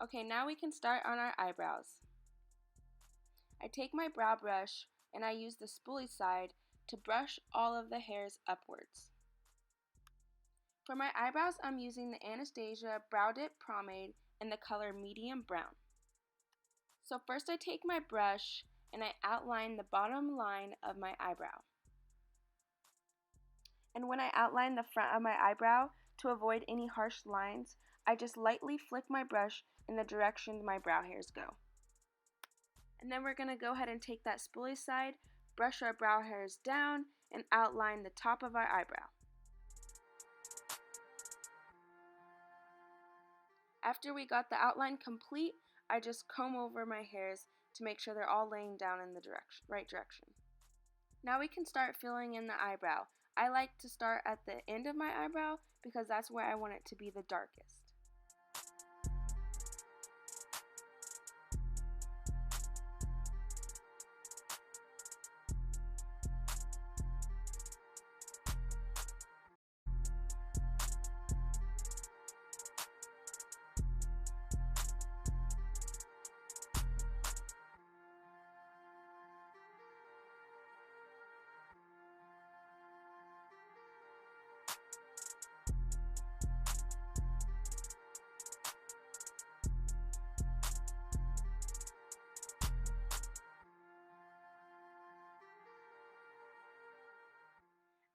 Okay, now we can start on our eyebrows. I take my brow brush and I use the spoolie side to brush all of the hairs upwards. For my eyebrows, I'm using the Anastasia Brow Dip Pomade in the color medium brown. So first I take my brush and I outline the bottom line of my eyebrow. And when I outline the front of my eyebrow, to avoid any harsh lines, I just lightly flick my brush in the direction my brow hairs go. And then we're going to go ahead and take that spoolie side, brush our brow hairs down, and outline the top of our eyebrow. After we got the outline complete, I just comb over my hairs to make sure they're all laying down in the right direction. Now we can start filling in the eyebrow. I like to start at the end of my eyebrow because that's where I want it to be the darkest.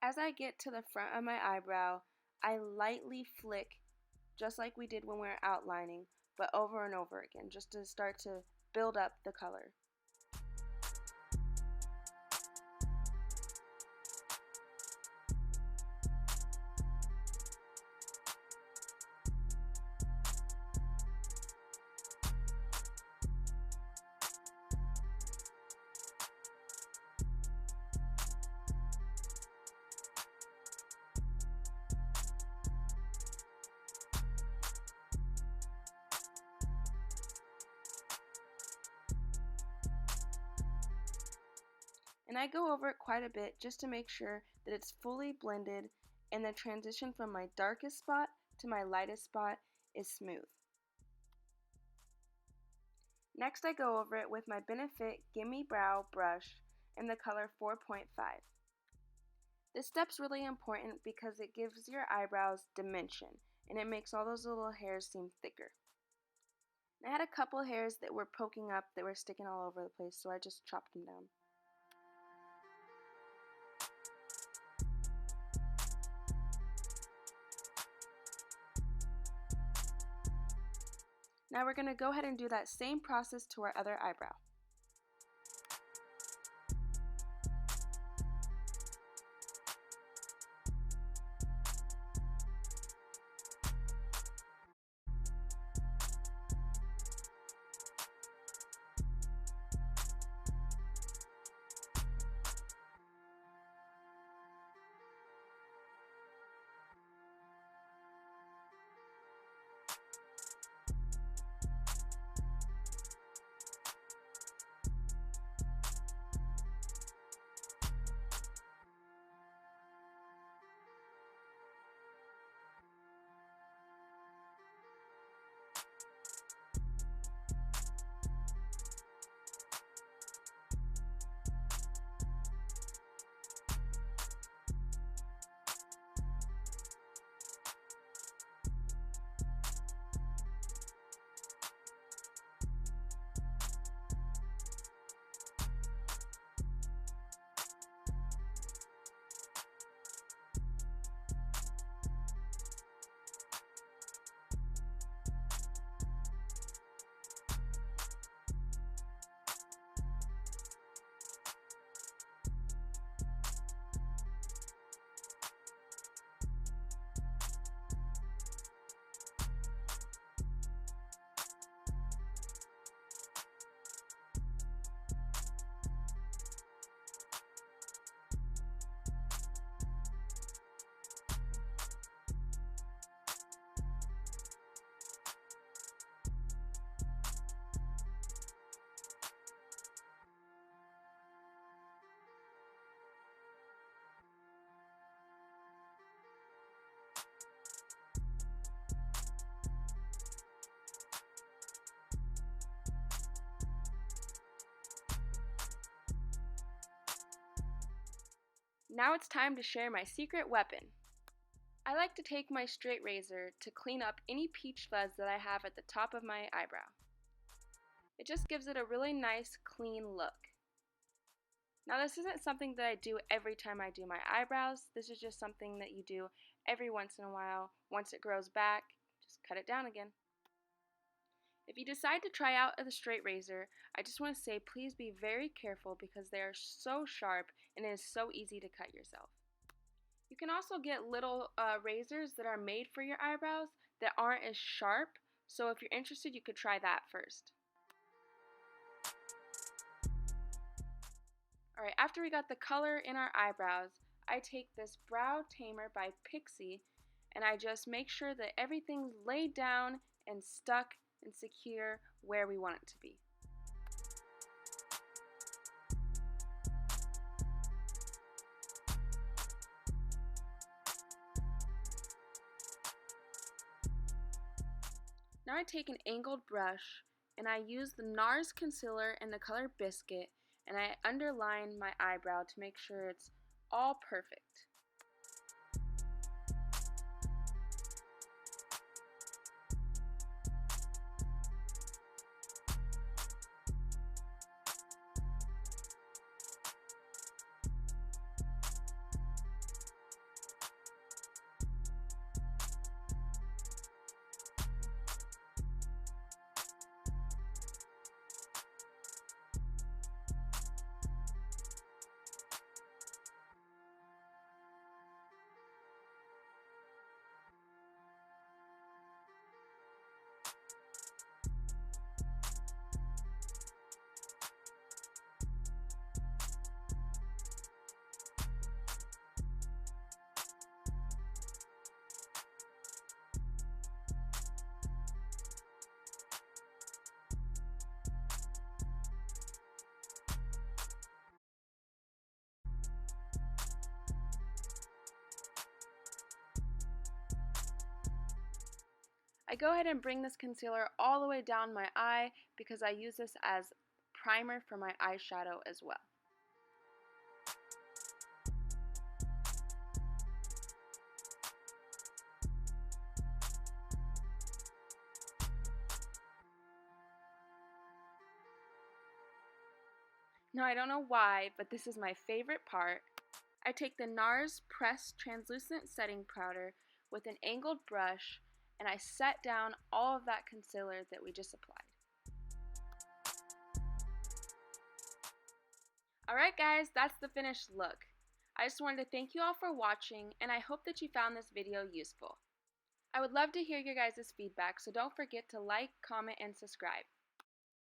As I get to the front of my eyebrow, I lightly flick, just like we did when we were outlining, but over and over again, just to start to build up the color. And I go over it quite a bit just to make sure that it's fully blended and the transition from my darkest spot to my lightest spot is smooth. Next I go over it with my BenefitGimme Brow brush in the color 4.5. This step's really important because it gives your eyebrows dimension and it makes all those little hairs seem thicker. I had a couple hairs that were poking up that were sticking all over the place, so I just chopped them down. Now we're going to go ahead and do that same process to our other eyebrow. Now it's time to share my secret weapon. I like to take my straight razor to clean up any peach fuzz that I have at the top of my eyebrow. It just gives it a really nice, clean look. Now this isn't something that I do every time I do my eyebrows. This is just something that you do every once in a while. Once it grows back, just cut it down again. If you decide to try out the straight razor, I just want to say please be very careful because they are so sharp and it is so easy to cut yourself. You can also get little razors that are made for your eyebrows that aren't as sharp, so if you're interested you could try that first. Alright, after we got the color in our eyebrows, I take this brow tamer by Pixi and I just make sure that everything's laid down and stuck and secure where we want it to be. Now I take an angled brush and I use the Nars Concealer in the color Biscuit and I underline my eyebrow to make sure it's all perfect. I go ahead and bring this concealer all the way down my eye because I use this as primer for my eyeshadow as well. Now I don't know why, but this is my favorite part. I take the Nars Pressed Translucent Setting Powder with an angled brush and I set down all of that concealer that we just applied. Alright guys, that's the finished look. I just wanted to thank you all for watching and I hope that you found this video useful. I would love to hear your guys' feedback, so don't forget to like, comment, and subscribe.